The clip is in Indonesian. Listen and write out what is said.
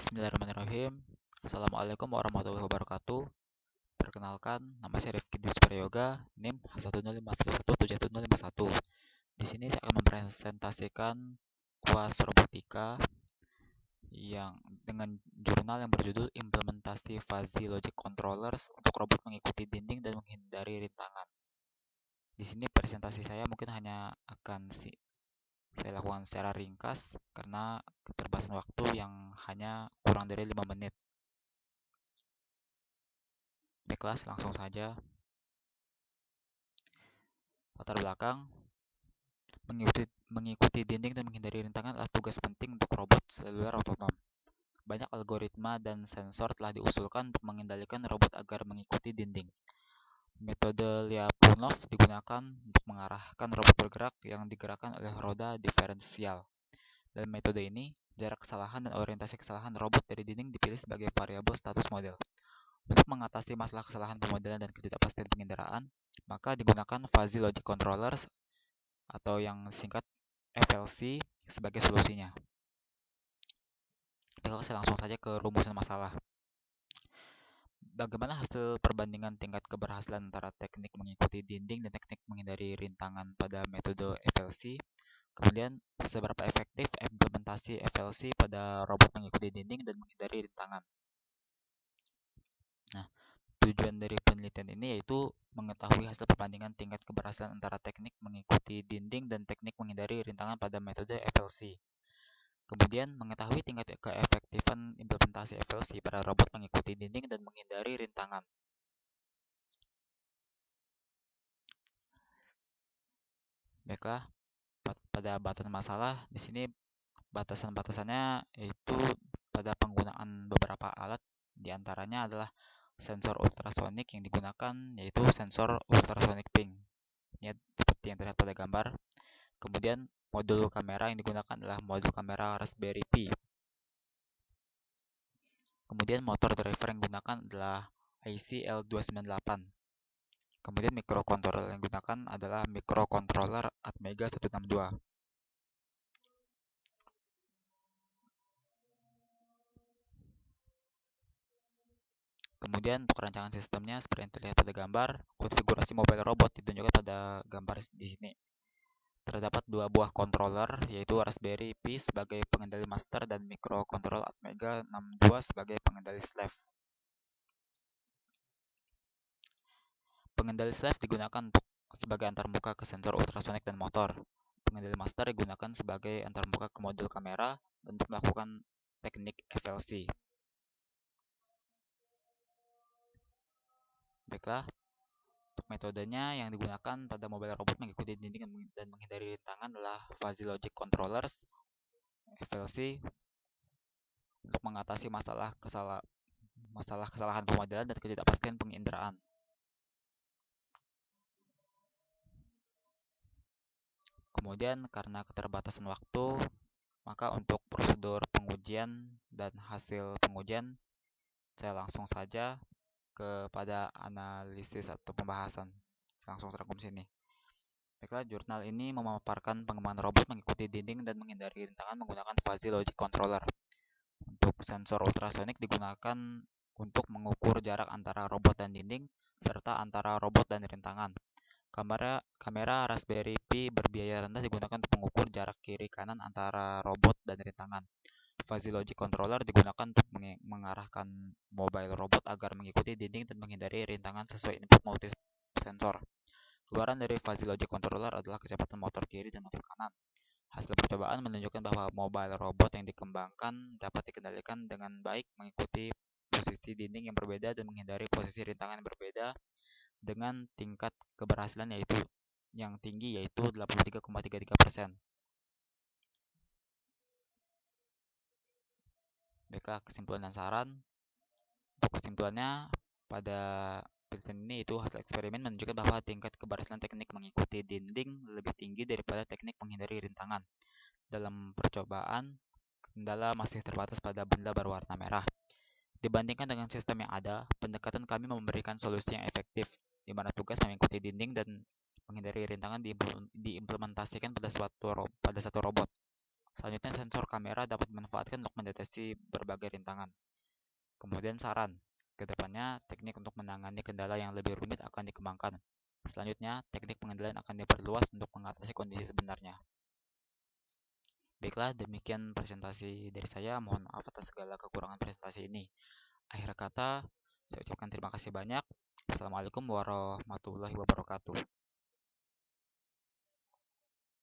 Bismillahirrahmanirrahim. Assalamualaikum warahmatullahi wabarakatuh. Perkenalkan, nama saya Rifki Dwi Yoga, NIM H10511717051. Di sini saya akan mempresentasikan UAS Robotika yang dengan jurnal yang berjudul Implementasi Fuzzy Logic Controllers untuk robot mengikuti dinding dan menghindari rintangan. Di sini presentasi saya mungkin hanya akan saya lakukan secara ringkas karena keterbatasan waktu yang hanya kurang dari 5 menit. Baiklah, langsung saja. Latar belakang, mengikuti dinding dan menghindari rintangan adalah tugas penting untuk robot seluler otonom. Banyak algoritma dan sensor telah diusulkan untuk mengendalikan robot agar mengikuti dinding. Metode Lyapunov digunakan untuk mengarahkan robot bergerak yang digerakkan oleh roda diferensial. Dalam metode ini, jarak kesalahan dan orientasi kesalahan robot dari dinding dipilih sebagai variabel status model. Untuk mengatasi masalah kesalahan pemodelan dan ketidakpastian pengendaraan, maka digunakan Fuzzy Logic Controllers atau yang singkat FLC sebagai solusinya. Baiklah, saya langsung saja ke rumusan masalah. Bagaimana hasil perbandingan tingkat keberhasilan antara teknik mengikuti dinding dan teknik menghindari rintangan pada metode FLC? Kemudian, seberapa efektif implementasi FLC pada robot mengikuti dinding dan menghindari rintangan? Nah, tujuan dari penelitian ini yaitu mengetahui hasil perbandingan tingkat keberhasilan antara teknik mengikuti dinding dan teknik menghindari rintangan pada metode FLC. Kemudian, mengetahui tingkat keefektifan implementasi FLC pada robot mengikuti dinding dan menghindari rintangan. Baiklah, pada batasan masalah, di sini batasan-batasannya yaitu pada penggunaan beberapa alat, diantaranya adalah sensor ultrasonik yang digunakan yaitu sensor ultrasonic ping. Ini seperti yang terlihat pada gambar. Kemudian modul kamera yang digunakan adalah modul kamera Raspberry Pi. Kemudian motor driver yang digunakan adalah IC L298. Kemudian microcontroller yang digunakan adalah microcontroller Atmega 162. Kemudian untuk rancangan sistemnya seperti yang terlihat pada gambar, konfigurasi mobile robot ditunjukkan pada gambar di sini. Terdapat dua buah controller, yaitu Raspberry Pi sebagai pengendali master dan microcontroller Atmega 62 sebagai pengendali slave. Pengendali slave digunakan untuk sebagai antarmuka ke sensor ultrasonik dan motor. Pengendali master digunakan sebagai antarmuka ke modul kamera untuk melakukan teknik FLC. Baiklah, untuk metodenya yang digunakan pada mobile robot mengikuti dinding dan menghindari rintangan adalah Fuzzy Logic Controllers FLC untuk mengatasi masalah kesalahan pemodelan dan ketidakpastian penginderaan. Kemudian karena keterbatasan waktu, maka untuk prosedur pengujian dan hasil pengujian saya langsung saja kepada analisis atau pembahasan. Saya langsung rangkum sini. Baiklah, jurnal ini memaparkan pengembangan robot mengikuti dinding dan menghindari rintangan menggunakan Fuzzy Logic Controller. Untuk sensor ultrasonik digunakan untuk mengukur jarak antara robot dan dinding serta antara robot dan rintangan. Kamera Raspberry Pi berbiaya rendah digunakan untuk mengukur jarak kiri kanan antara robot dan rintangan. Fuzzy Logic Controller digunakan untuk mengarahkan mobile robot agar mengikuti dinding dan menghindari rintangan sesuai input multi sensor. Keluaran dari Fuzzy Logic Controller adalah kecepatan motor kiri dan motor kanan. Hasil percobaan menunjukkan bahwa mobile robot yang dikembangkan dapat dikendalikan dengan baik mengikuti posisi dinding yang berbeda dan menghindari posisi rintangan yang berbeda dengan tingkat keberhasilan yaitu yang tinggi yaitu 83,33%. Baiklah, kesimpulan dan saran. Untuk kesimpulannya, pada penelitian ini itu hasil eksperimen menunjukkan bahwa tingkat keberhasilan teknik mengikuti dinding lebih tinggi daripada teknik menghindari rintangan. Dalam percobaan, kendala masih terbatas pada benda berwarna merah. Dibandingkan dengan sistem yang ada, pendekatan kami memberikan solusi yang efektif, di mana tugas mengikuti dinding dan menghindari rintangan diimplementasikan pada satu robot. Selanjutnya, sensor kamera dapat dimanfaatkan untuk mendeteksi berbagai rintangan. Kemudian saran, kedepannya teknik untuk menangani kendala yang lebih rumit akan dikembangkan. Selanjutnya, teknik pengendalian akan diperluas untuk mengatasi kondisi sebenarnya. Baiklah, demikian presentasi dari saya. Mohon maaf atas segala kekurangan presentasi ini. Akhir kata, saya ucapkan terima kasih banyak. Wassalamualaikum warahmatullahi wabarakatuh.